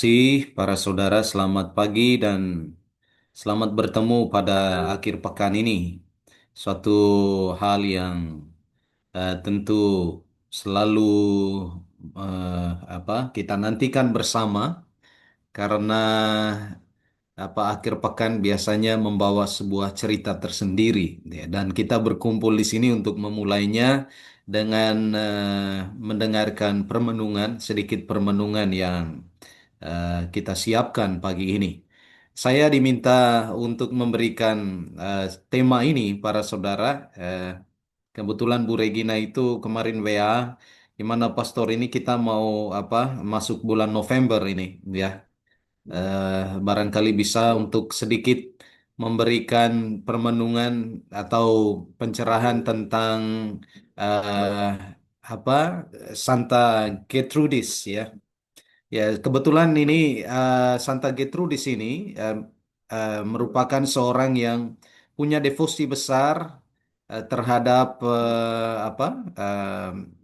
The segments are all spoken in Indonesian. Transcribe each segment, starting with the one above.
kasih para saudara, selamat pagi dan selamat bertemu pada akhir pekan ini. Suatu hal yang tentu selalu kita nantikan bersama karena akhir pekan biasanya membawa sebuah cerita tersendiri ya, dan kita berkumpul di sini untuk memulainya dengan mendengarkan sedikit permenungan yang kita siapkan pagi ini. Saya diminta untuk memberikan tema ini para saudara. Kebetulan Bu Regina itu kemarin WA, di mana pastor ini kita mau masuk bulan November ini ya. Barangkali bisa untuk sedikit memberikan permenungan atau pencerahan tentang eh, apa Santa Gertrudis ya. Ya, kebetulan ini Santa Gertrudis ini merupakan seorang yang punya devosi besar terhadap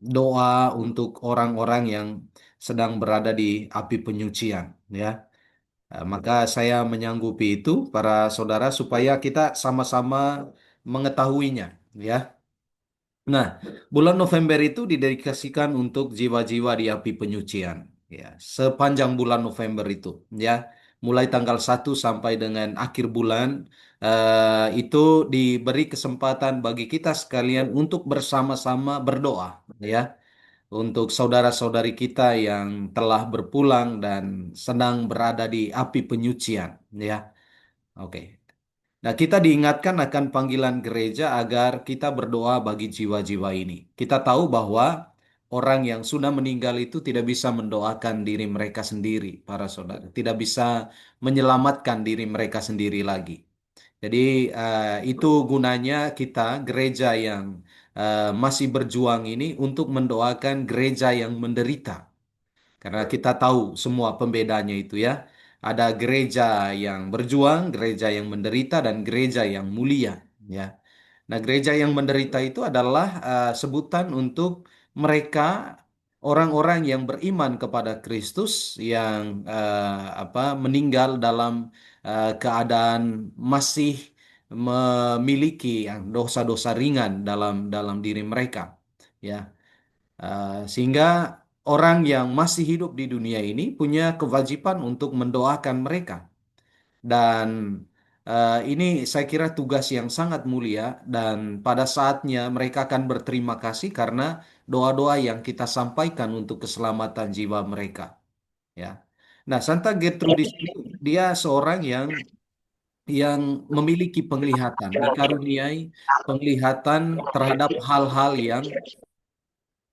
doa untuk orang-orang yang sedang berada di api penyucian ya. Maka saya menyanggupi itu para saudara supaya kita sama-sama mengetahuinya ya. Nah, bulan November itu didedikasikan untuk jiwa-jiwa di api penyucian. Ya, sepanjang bulan November itu, ya, mulai tanggal 1 sampai dengan akhir bulan, itu diberi kesempatan bagi kita sekalian untuk bersama-sama berdoa, ya, untuk saudara-saudari kita yang telah berpulang dan sedang berada di api penyucian, ya. Oke. Nah, kita diingatkan akan panggilan gereja agar kita berdoa bagi jiwa-jiwa ini. Kita tahu bahwa orang yang sudah meninggal itu tidak bisa mendoakan diri mereka sendiri, para saudara. Tidak bisa menyelamatkan diri mereka sendiri lagi. Jadi, itu gunanya kita, gereja yang masih berjuang ini, untuk mendoakan gereja yang menderita. Karena kita tahu semua pembedanya itu ya. Ada gereja yang berjuang, gereja yang menderita, dan gereja yang mulia. Ya. Nah, gereja yang menderita itu adalah sebutan untuk mereka orang-orang yang beriman kepada Kristus yang meninggal dalam keadaan masih memiliki dosa-dosa ringan dalam dalam diri mereka. Ya. Sehingga orang yang masih hidup di dunia ini punya kewajiban untuk mendoakan mereka. Dan ini saya kira tugas yang sangat mulia dan pada saatnya mereka akan berterima kasih karena doa-doa yang kita sampaikan untuk keselamatan jiwa mereka. Ya. Nah, Santa Gertrudis itu dia seorang yang memiliki penglihatan, dikaruniai penglihatan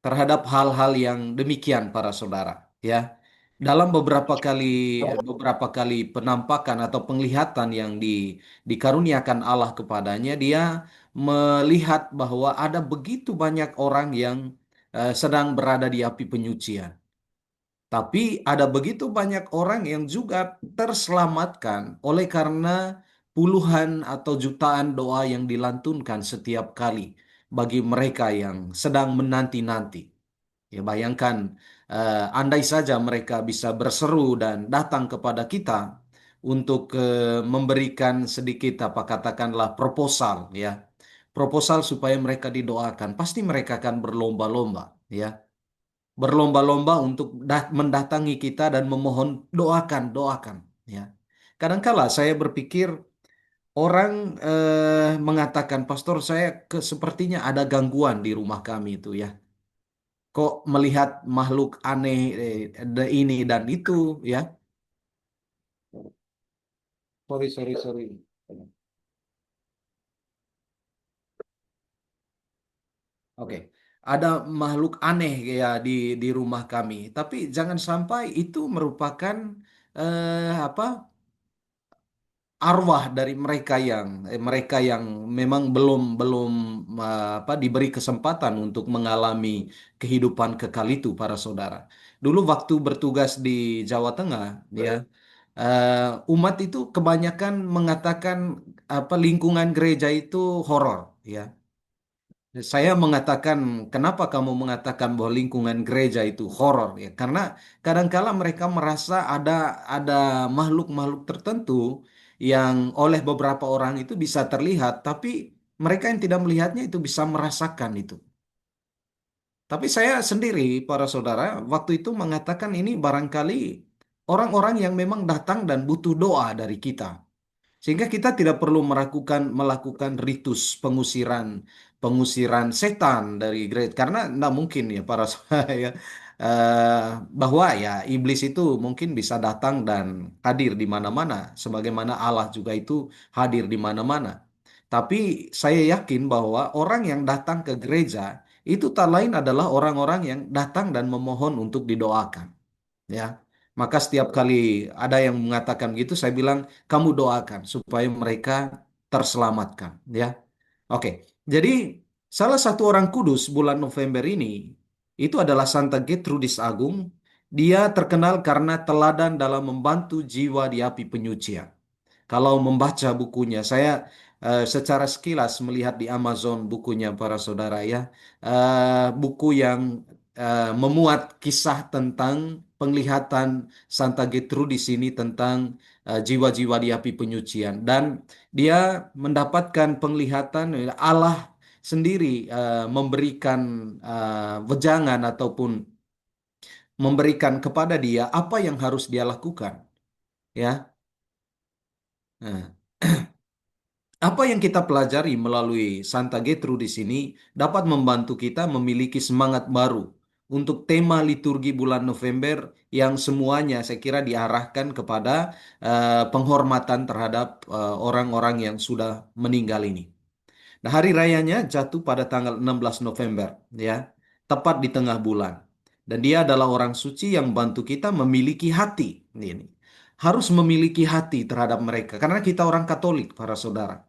terhadap hal-hal yang demikian para saudara ya. Dalam beberapa kali penampakan atau penglihatan yang dikaruniakan Allah kepadanya, dia melihat bahwa ada begitu banyak orang yang sedang berada di api penyucian. Tapi ada begitu banyak orang yang juga terselamatkan oleh karena puluhan atau jutaan doa yang dilantunkan setiap kali bagi mereka yang sedang menanti-nanti. Ya, bayangkan, andai saja mereka bisa berseru dan datang kepada kita untuk memberikan sedikit apa katakanlah proposal ya. Proposal supaya mereka didoakan, pasti mereka akan berlomba-lomba ya. Berlomba-lomba untuk mendatangi kita dan memohon doakan, doakan ya. Kadangkala saya berpikir orang mengatakan, "Pastor, saya sepertinya ada gangguan di rumah kami itu ya. Kok melihat makhluk aneh ini dan itu ya." Sorry, sorry, sorry. Oke. Ada makhluk aneh ya di rumah kami. Tapi jangan sampai itu merupakan apa arwah dari mereka yang memang belum belum diberi kesempatan untuk mengalami kehidupan kekal itu para saudara. Dulu waktu bertugas di Jawa Tengah ya, umat itu kebanyakan mengatakan lingkungan gereja itu horor ya. Saya mengatakan, kenapa kamu mengatakan bahwa lingkungan gereja itu horor ya? Karena kadangkala mereka merasa ada makhluk-makhluk tertentu yang oleh beberapa orang itu bisa terlihat, tapi mereka yang tidak melihatnya itu bisa merasakan itu. Tapi saya sendiri, para saudara, waktu itu mengatakan ini barangkali orang-orang yang memang datang dan butuh doa dari kita. Sehingga kita tidak perlu melakukan ritus pengusiran setan dari gereja karena tidak mungkin ya para saudara ya. Eh, bahwa ya iblis itu mungkin bisa datang dan hadir di mana-mana sebagaimana Allah juga itu hadir di mana-mana. Tapi saya yakin bahwa orang yang datang ke gereja itu tak lain adalah orang-orang yang datang dan memohon untuk didoakan ya. Maka setiap kali ada yang mengatakan gitu, saya bilang kamu doakan supaya mereka terselamatkan, ya. Oke, jadi salah satu orang kudus bulan November ini itu adalah Santa Gertrudis Agung. Dia terkenal karena teladan dalam membantu jiwa di api penyucian. Kalau membaca bukunya, saya secara sekilas melihat di Amazon bukunya para saudara ya, buku yang memuat kisah tentang penglihatan Santa Gertrudis ini tentang jiwa-jiwa di api penyucian dan dia mendapatkan penglihatan Allah sendiri memberikan wejangan ataupun memberikan kepada dia apa yang harus dia lakukan ya. Nah, apa yang kita pelajari melalui Santa Gertrudis ini dapat membantu kita memiliki semangat baru untuk tema liturgi bulan November yang semuanya saya kira diarahkan kepada penghormatan terhadap orang-orang yang sudah meninggal ini. Nah, hari rayanya jatuh pada tanggal 16 November, ya, tepat di tengah bulan. Dan dia adalah orang suci yang bantu kita memiliki hati. Ini harus memiliki hati terhadap mereka karena kita orang Katolik, para saudara.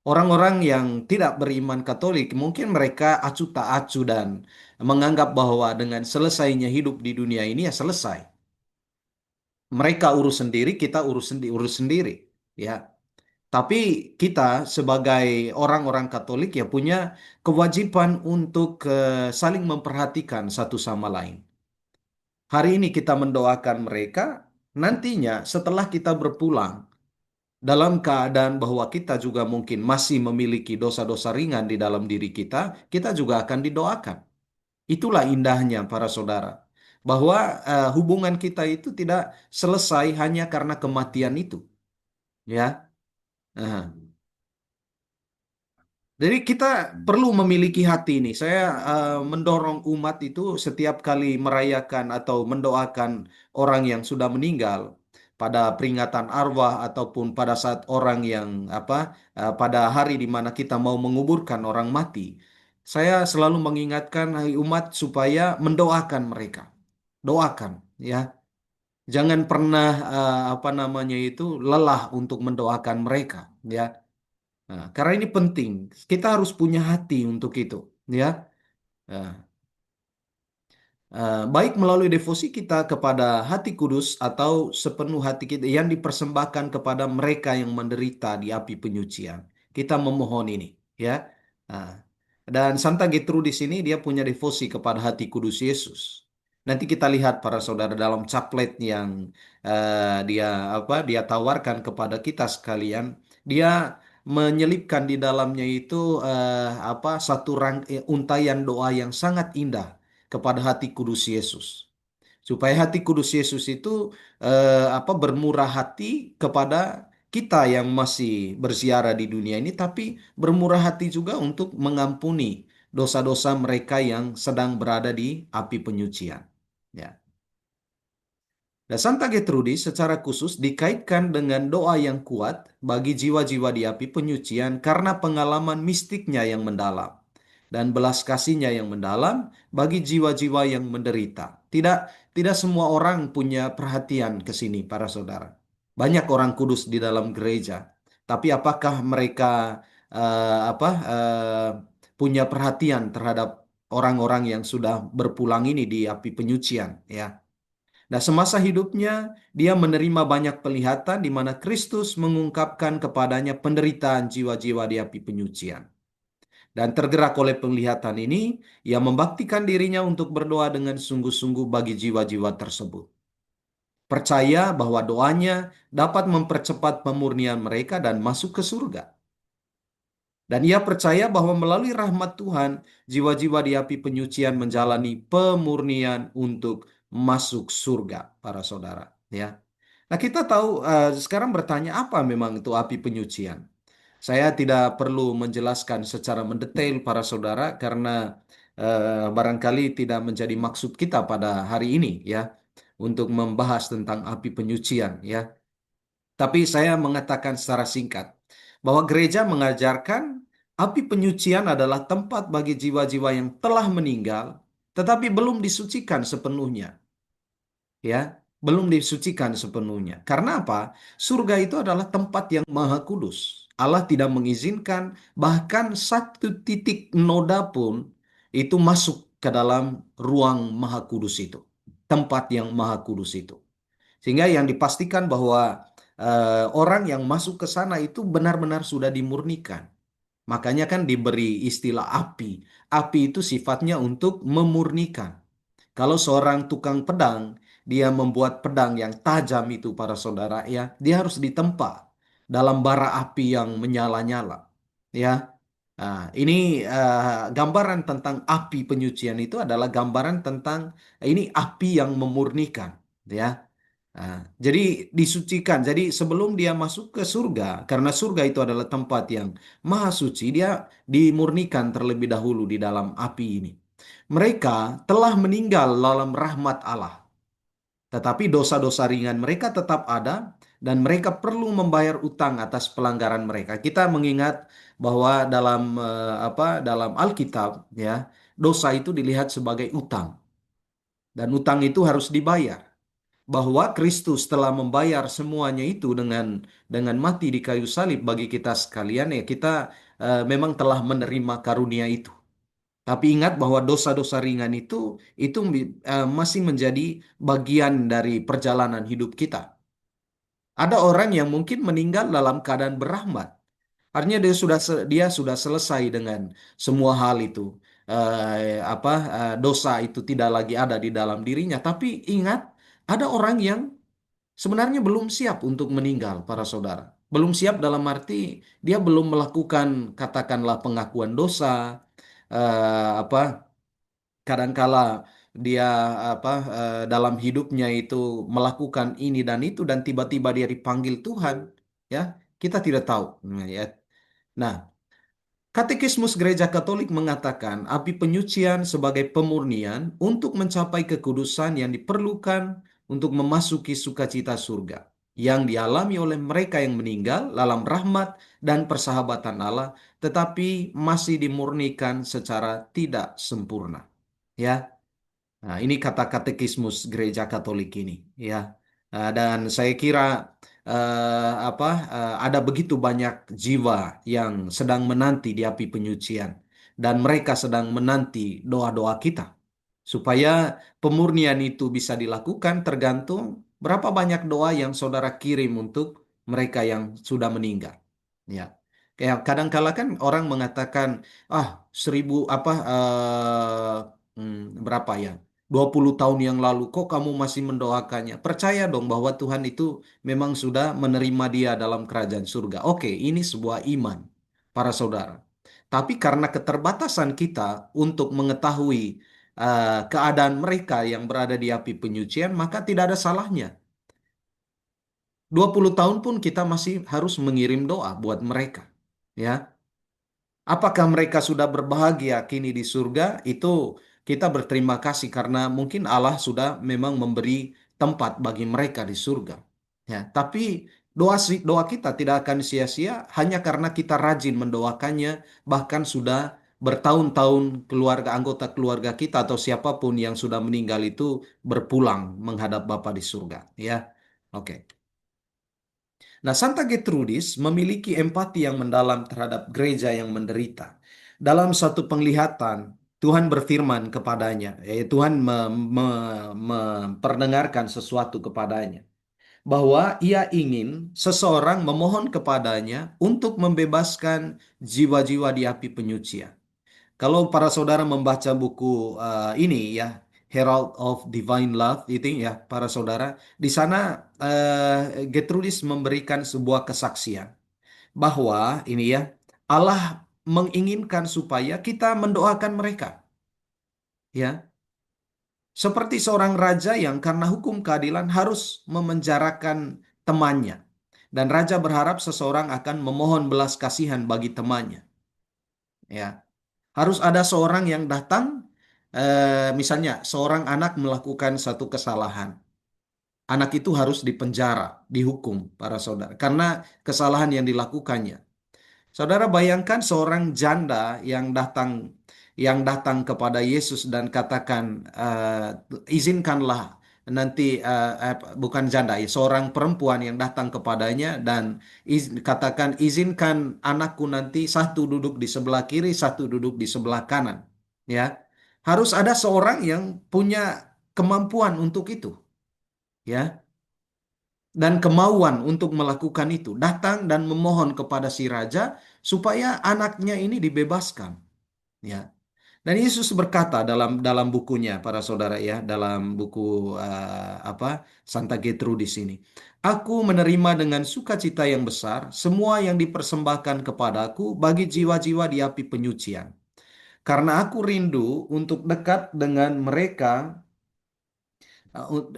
Orang-orang yang tidak beriman Katolik, mungkin mereka acuh tak acuh dan menganggap bahwa dengan selesainya hidup di dunia ini ya selesai. Mereka urus sendiri, kita urus sendiri. Ya, tapi kita sebagai orang-orang Katolik ya punya kewajiban untuk saling memperhatikan satu sama lain. Hari ini kita mendoakan mereka, nantinya setelah kita berpulang dalam keadaan bahwa kita juga mungkin masih memiliki dosa-dosa ringan di dalam diri kita, kita juga akan didoakan. Itulah indahnya para saudara, bahwa hubungan kita itu tidak selesai hanya karena kematian itu, ya. Nah, jadi kita perlu memiliki hati ini. Saya mendorong umat itu setiap kali merayakan atau mendoakan orang yang sudah meninggal pada peringatan arwah ataupun pada saat orang yang pada hari di mana kita mau menguburkan orang mati. Saya selalu mengingatkan hai umat supaya mendoakan mereka. Doakan ya. Jangan pernah apa namanya itu lelah untuk mendoakan mereka ya. Nah, karena ini penting, kita harus punya hati untuk itu, ya. Nah, baik melalui devosi kita kepada hati kudus atau sepenuh hati kita yang dipersembahkan kepada mereka yang menderita di api penyucian. Kita memohon ini, ya. Nah, dan Santa Gertrudis ini dia punya devosi kepada hati kudus Yesus. Nanti kita lihat para saudara dalam caplet yang dia dia tawarkan kepada kita sekalian. Dia menyelipkan di dalamnya itu satu untayan doa yang sangat indah kepada hati kudus Yesus. Supaya hati kudus Yesus itu bermurah hati kepada kita yang masih berziarah di dunia ini, tapi bermurah hati juga untuk mengampuni dosa-dosa mereka yang sedang berada di api penyucian. Ya. Dan Santa Gertrudis secara khusus dikaitkan dengan doa yang kuat bagi jiwa-jiwa di api penyucian karena pengalaman mistiknya yang mendalam dan belas kasihnya yang mendalam bagi jiwa-jiwa yang menderita. Tidak tidak semua orang punya perhatian ke sini para saudara. Banyak orang kudus di dalam gereja, tapi apakah mereka punya perhatian terhadap orang-orang yang sudah berpulang ini di api penyucian ya? Nah, semasa hidupnya, dia menerima banyak penglihatan di mana Kristus mengungkapkan kepadanya penderitaan jiwa-jiwa di api penyucian. Dan tergerak oleh penglihatan ini, ia membaktikan dirinya untuk berdoa dengan sungguh-sungguh bagi jiwa-jiwa tersebut. Percaya bahwa doanya dapat mempercepat pemurnian mereka dan masuk ke surga. Dan ia percaya bahwa melalui rahmat Tuhan, jiwa-jiwa di api penyucian menjalani pemurnian untuk masuk surga, para saudara. Ya. Nah, kita tahu sekarang bertanya apa memang itu api penyucian. Saya tidak perlu menjelaskan secara mendetail para saudara karena barangkali tidak menjadi maksud kita pada hari ini ya untuk membahas tentang api penyucian ya. Tapi saya mengatakan secara singkat bahwa gereja mengajarkan api penyucian adalah tempat bagi jiwa-jiwa yang telah meninggal tetapi belum disucikan sepenuhnya ya, belum disucikan sepenuhnya. Karena apa? Surga itu adalah tempat yang maha kudus. Allah tidak mengizinkan bahkan satu titik noda pun itu masuk ke dalam ruang maha kudus itu. Tempat yang maha kudus itu. Sehingga yang dipastikan bahwa orang yang masuk ke sana itu benar-benar sudah dimurnikan. Makanya kan diberi istilah api. Api itu sifatnya untuk memurnikan. Kalau seorang tukang pedang, dia membuat pedang yang tajam itu para saudara ya, dia harus ditempa dalam bara api yang menyala-nyala. Ya. Nah, ini gambaran tentang api penyucian itu adalah gambaran tentang ini api yang memurnikan, ya. Nah, jadi disucikan. Jadi sebelum dia masuk ke surga, karena surga itu adalah tempat yang maha suci, dia dimurnikan terlebih dahulu di dalam api ini. Mereka telah meninggal dalam rahmat Allah, tetapi dosa-dosa ringan mereka tetap ada dan mereka perlu membayar utang atas pelanggaran mereka. Kita mengingat bahwa dalam dalam Alkitab ya, dosa itu dilihat sebagai utang dan utang itu harus dibayar. Bahwa Kristus telah membayar semuanya itu dengan mati di kayu salib bagi kita sekalian ya, kita memang telah menerima karunia itu. Tapi ingat bahwa dosa-dosa ringan itu masih menjadi bagian dari perjalanan hidup kita. Ada orang yang mungkin meninggal dalam keadaan berahmat. Artinya dia sudah selesai dengan semua hal itu. Dosa itu tidak lagi ada di dalam dirinya. Tapi ingat, ada orang yang sebenarnya belum siap untuk meninggal, para saudara. Belum siap dalam arti dia belum melakukan katakanlah pengakuan dosa, apa kadangkala dia dalam hidupnya itu melakukan ini dan itu dan tiba-tiba dia dipanggil Tuhan, ya kita tidak tahu. Nah, ya. Nah, Katekismus Gereja Katolik mengatakan api penyucian sebagai pemurnian untuk mencapai kekudusan yang diperlukan untuk memasuki sukacita surga yang dialami oleh mereka yang meninggal dalam rahmat dan persahabatan Allah, tetapi masih dimurnikan secara tidak sempurna. Ya, nah, ini kata katekismus Gereja Katolik ini, ya. Dan saya kira ada begitu banyak jiwa yang sedang menanti di api penyucian dan mereka sedang menanti doa-doa kita supaya pemurnian itu bisa dilakukan tergantung berapa banyak doa yang saudara kirim untuk mereka yang sudah meninggal. Ya, kayak kadang-kala kan orang mengatakan, ah berapa ya? 20 tahun yang lalu kok kamu masih mendoakannya? Percaya dong bahwa Tuhan itu memang sudah menerima dia dalam kerajaan surga. Oke, ini sebuah iman para saudara. Tapi karena keterbatasan kita untuk mengetahui keadaan mereka yang berada di api penyucian, maka tidak ada salahnya. 20 tahun pun kita masih harus mengirim doa buat mereka. Ya, apakah mereka sudah berbahagia kini di surga? Itu kita berterima kasih karena mungkin Allah sudah memang memberi tempat bagi mereka di surga. Ya, tapi doa kita tidak akan sia-sia hanya karena kita rajin mendoakannya, bahkan sudah bertahun-tahun anggota keluarga kita atau siapapun yang sudah meninggal itu berpulang menghadap Bapa di surga. Ya, oke. Nah, Santa Gertrudis memiliki empati yang mendalam terhadap gereja yang menderita. Dalam satu penglihatan, Tuhan berfirman kepadanya, Tuhan memperdengarkan sesuatu kepadanya, bahwa ia ingin seseorang memohon kepadanya untuk membebaskan jiwa-jiwa di api penyucian. Kalau para saudara membaca buku ini ya, Herald of Divine Love itu ya, para saudara, di sana Gertrudis memberikan sebuah kesaksian bahwa ini ya, Allah menginginkan supaya kita mendoakan mereka, ya. Seperti seorang raja yang karena hukum keadilan harus memenjarakan temannya. Dan raja berharap seseorang akan memohon belas kasihan bagi temannya. Ya, harus ada seorang yang datang, misalnya seorang anak melakukan satu kesalahan. Anak itu harus dipenjara, dihukum para saudara, karena kesalahan yang dilakukannya. Saudara bayangkan seorang janda yang datang kepada Yesus dan katakan, izinkanlah nanti, bukan janda, ya, seorang perempuan yang datang kepadanya dan katakan, izinkan anakku nanti satu duduk di sebelah kiri, satu duduk di sebelah kanan. Ya, harus ada seorang yang punya kemampuan untuk itu, ya, dan kemauan untuk melakukan itu, datang dan memohon kepada si raja supaya anaknya ini dibebaskan, ya. Dan Yesus berkata dalam dalam bukunya para saudara ya, dalam buku apa, Santa Gertrudis ini, aku menerima dengan sukacita yang besar semua yang dipersembahkan kepadaku bagi jiwa-jiwa di api penyucian, karena aku rindu untuk dekat dengan mereka, uh,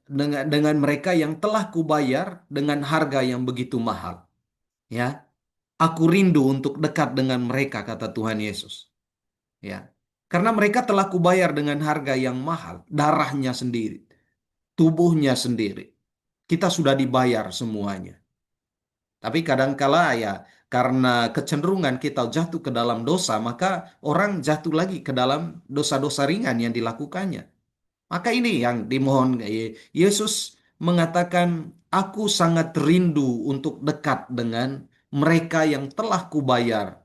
dengan mereka yang telah kubayar dengan harga yang begitu mahal. Ya, aku rindu untuk dekat dengan mereka, kata Tuhan Yesus. Ya, karena mereka telah kubayar dengan harga yang mahal, darahnya sendiri, tubuhnya sendiri. Kita sudah dibayar semuanya. Tapi kadangkala ya, karena kecenderungan kita jatuh ke dalam dosa, maka orang jatuh lagi ke dalam dosa-dosa ringan yang dilakukannya. Maka ini yang dimohon. Yesus mengatakan, aku sangat rindu untuk dekat dengan mereka yang telah kubayar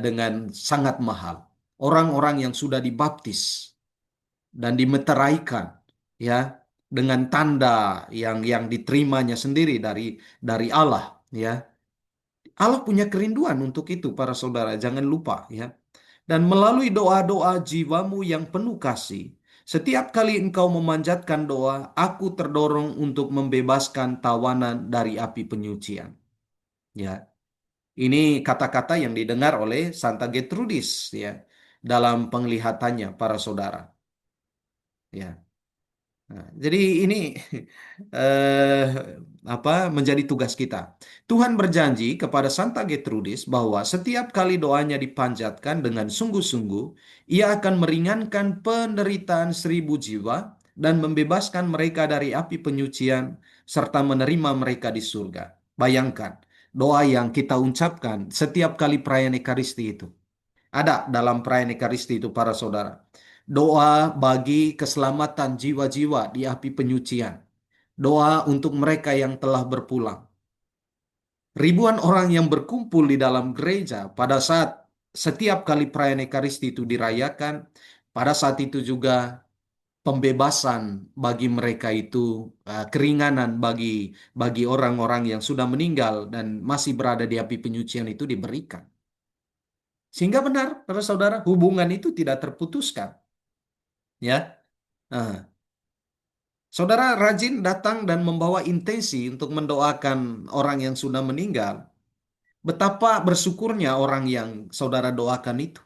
dengan sangat mahal. Orang-orang yang sudah dibaptis dan dimeteraikan, ya, dengan tanda yang diterimanya sendiri dari Allah, ya. Allah punya kerinduan untuk itu para saudara, jangan lupa ya. Dan melalui doa-doa jiwamu yang penuh kasih, setiap kali engkau memanjatkan doa, aku terdorong untuk membebaskan tawanan dari api penyucian. Ya, ini kata-kata yang didengar oleh Santa Gertrudis ya dalam penglihatannya para saudara. Ya. Nah, jadi ini eh, apa menjadi tugas kita. Tuhan berjanji kepada Santa Gertrudis bahwa setiap kali doanya dipanjatkan dengan sungguh-sungguh, ia akan meringankan penderitaan 1.000 jiwa dan membebaskan mereka dari api penyucian serta menerima mereka di surga. Bayangkan doa yang kita ucapkan setiap kali perayaan Ekaristi itu. Ada dalam perayaan Ekaristi itu para saudara. Doa bagi keselamatan jiwa-jiwa di api penyucian. Doa untuk mereka yang telah berpulang. Ribuan orang yang berkumpul di dalam gereja pada saat setiap kali perayaan Ekaristi itu dirayakan. Pada saat itu juga pembebasan bagi mereka itu, keringanan bagi orang-orang yang sudah meninggal dan masih berada di api penyucian itu diberikan. Sehingga benar, para saudara, hubungan itu tidak terputuskan. Ya, nah, saudara rajin datang dan membawa intensi untuk mendoakan orang yang sudah meninggal. Betapa bersyukurnya orang yang saudara doakan itu.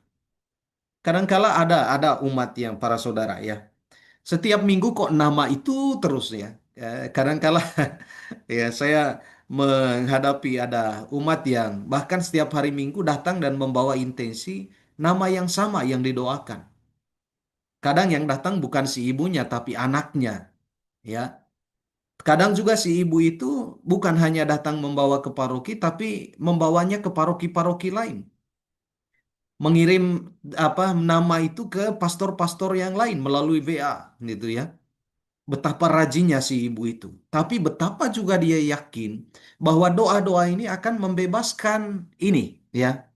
Kadangkala ada umat yang para saudara ya. Setiap minggu kok nama itu terus ya. Kadangkala ya saya menghadapi ada umat yang bahkan setiap hari Minggu datang dan membawa intensi nama yang sama yang didoakan. Kadang yang datang bukan si ibunya tapi anaknya, ya. Kadang juga si ibu itu bukan hanya datang membawa ke paroki, tapi membawanya ke paroki-paroki lain. Mengirim apa nama itu ke pastor-pastor yang lain melalui WA, gitu ya. Betapa rajinnya si ibu itu. Tapi betapa juga dia yakin bahwa doa-doa ini akan membebaskan ini, ya,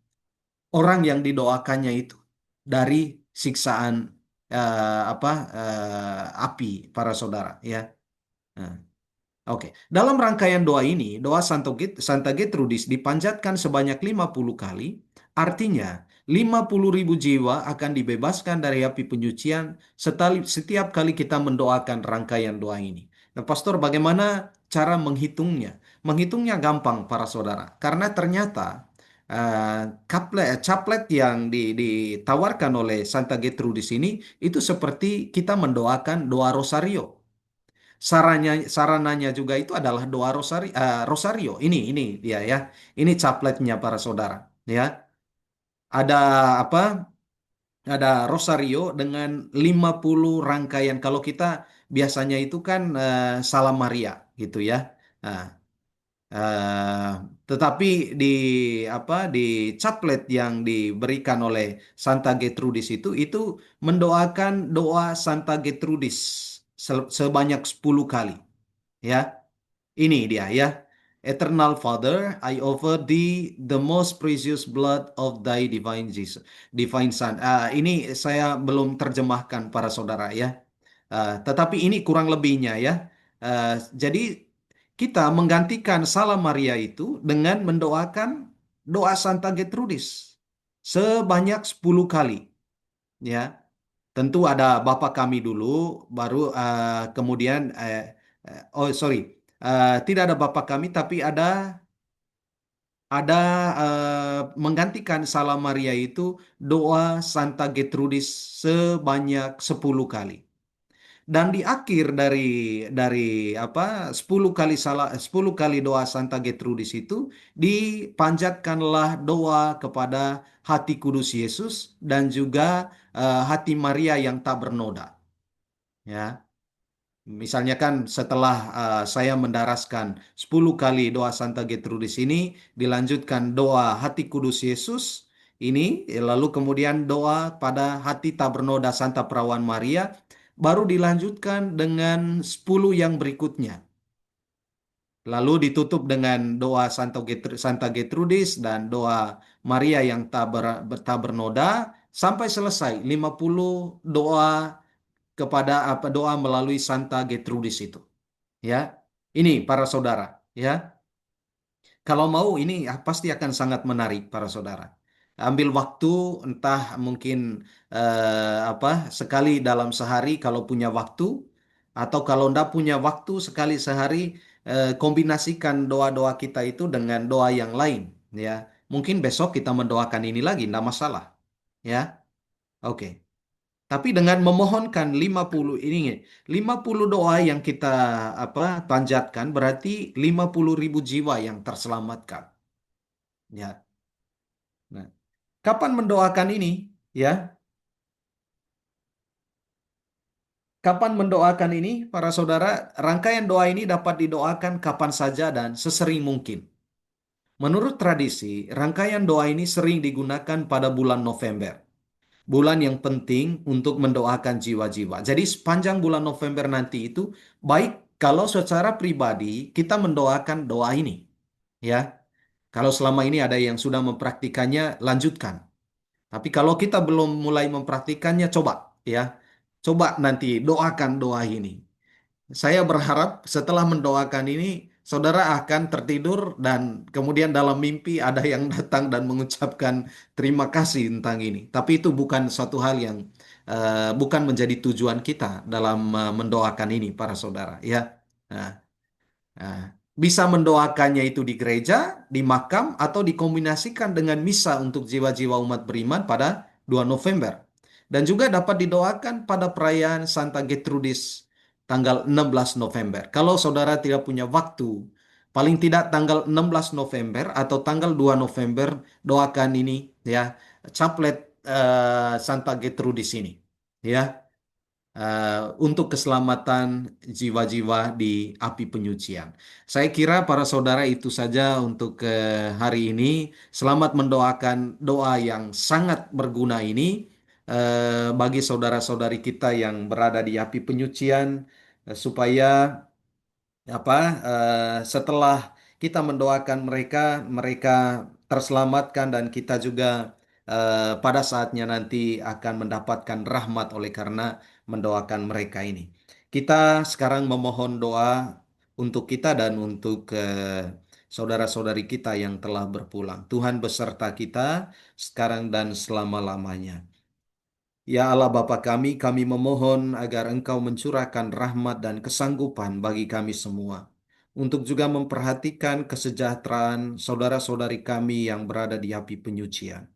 orang yang didoakannya itu dari siksaan apa api, para saudara, ya. Nah, oke, dalam rangkaian doa ini, doa Santa Gertrudis dipanjatkan sebanyak 50 kali. Artinya, 50.000 jiwa akan dibebaskan dari api penyucian setiap kali kita mendoakan rangkaian doa ini. Nah, Pastor, bagaimana cara menghitungnya? Menghitungnya gampang, para saudara, karena ternyata caplet yang ditawarkan oleh Santa Gertrudis ini itu seperti kita mendoakan doa rosario. Sarananya juga itu adalah doa rosario. Ini dia ya. Ini capletnya para saudara. Ya, ada apa? Ada rosario dengan 50 rangkaian. Kalau kita biasanya itu kan Salam Maria gitu ya. Nah, eh, tetapi di di caplet yang diberikan oleh Santa Gertrudis itu mendoakan doa Santa Gertrudis sebanyak 10 kali ya. Ini dia ya. Eternal Father, I offer thee the most precious blood of thy divine Jesus, divine Son. Ini saya belum terjemahkan para saudara ya. Tetapi ini kurang lebihnya ya. Jadi kita menggantikan Salam Maria itu dengan mendoakan doa Santa Gertrudis sebanyak 10 kali ya. Tentu ada Bapa kami dulu, baru kemudian oh sorry. Tidak ada Bapa kami, tapi ada menggantikan Salam Maria itu doa Santa Gertrudis sebanyak 10 kali. Dan di akhir dari 10 kali 10 kali doa Santa Gertrudis itu dipanjatkanlah doa kepada hati kudus Yesus dan juga hati Maria yang tak bernoda. Ya. Misalnya kan setelah saya mendaraskan 10 kali doa Santa Gertrudis ini, dilanjutkan doa hati kudus Yesus ini, lalu kemudian doa pada hati tak bernoda Santa Perawan Maria, baru dilanjutkan dengan 10 yang berikutnya. Lalu ditutup dengan doa Santa Gertrudis dan doa Maria yang tak bernoda sampai selesai 50 doa kepada doa melalui Santa Gertrudis itu. Ya, ini para saudara, ya. Kalau mau ini pasti akan sangat menarik para saudara. Ambil waktu entah mungkin sekali dalam sehari kalau punya waktu atau kalau ndak punya waktu sekali sehari kombinasikan doa-doa kita itu dengan doa yang lain, ya. Mungkin besok kita mendoakan ini lagi, ndak masalah, ya. Oke. Tapi dengan memohonkan 50 ini, 50 doa yang kita panjatkan berarti 50.000 jiwa yang terselamatkan. Ya. Nah, kapan mendoakan ini? Ya, kapan mendoakan ini, para saudara? Rangkaian doa ini dapat didoakan kapan saja dan sesering mungkin. Menurut tradisi, rangkaian doa ini sering digunakan pada bulan November. Bulan yang penting untuk mendoakan jiwa-jiwa. Jadi sepanjang bulan November nanti itu baik kalau secara pribadi kita mendoakan doa ini, ya. Kalau selama ini ada yang sudah mempraktikannya, lanjutkan. Tapi kalau kita belum mulai mempraktikannya, coba ya. Coba nanti doakan doa ini. Saya berharap setelah mendoakan ini, saudara akan tertidur dan kemudian dalam mimpi ada yang datang dan mengucapkan terima kasih tentang ini. Tapi itu bukan suatu hal yang bukan menjadi tujuan kita dalam mendoakan ini, para saudara. Ya, nah, nah, bisa mendoakannya itu di gereja, di makam, atau dikombinasikan dengan misa untuk jiwa-jiwa umat beriman pada 2 November. Dan juga dapat didoakan pada perayaan Santa Gertrudis tanggal 16 November. Kalau saudara tidak punya waktu, paling tidak tanggal 16 November atau tanggal 2 November, doakan ini ya, caplet Santa Gertrudis ini. Ya, untuk keselamatan jiwa-jiwa di api penyucian. Saya kira para saudara itu saja untuk hari ini. Selamat mendoakan doa yang sangat berguna ini bagi saudara-saudari kita yang berada di api penyucian supaya setelah kita mendoakan mereka, mereka terselamatkan dan kita juga pada saatnya nanti akan mendapatkan rahmat oleh karena mendoakan mereka ini. Kita sekarang memohon doa untuk kita dan untuk saudara-saudari kita yang telah berpulang. Tuhan beserta kita sekarang dan selama-lamanya. Ya Allah Bapa kami memohon agar Engkau mencurahkan rahmat dan kesanggupan bagi kami semua. Untuk juga memperhatikan kesejahteraan saudara-saudari kami yang berada di api penyucian.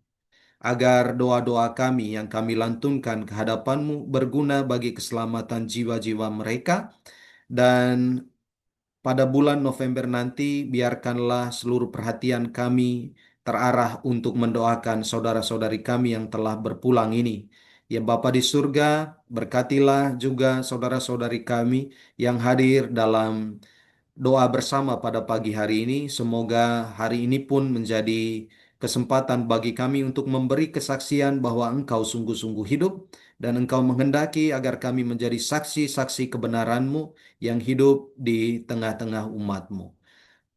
Agar doa-doa kami yang kami lantunkan ke hadapan-Mu berguna bagi keselamatan jiwa-jiwa mereka. Dan pada bulan November nanti, biarkanlah seluruh perhatian kami terarah untuk mendoakan saudara-saudari kami yang telah berpulang ini. Ya Bapa di surga, berkatilah juga saudara-saudari kami yang hadir dalam doa bersama pada pagi hari ini. Semoga hari ini pun menjadi kesempatan bagi kami untuk memberi kesaksian bahwa Engkau sungguh-sungguh hidup dan Engkau menghendaki agar kami menjadi saksi-saksi kebenaran-Mu yang hidup di tengah-tengah umat-Mu.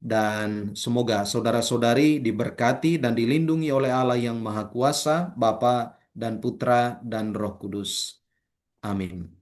Dan semoga saudara-saudari diberkati dan dilindungi oleh Allah yang Maha Kuasa, Bapa dan Putra dan Roh Kudus. Amin.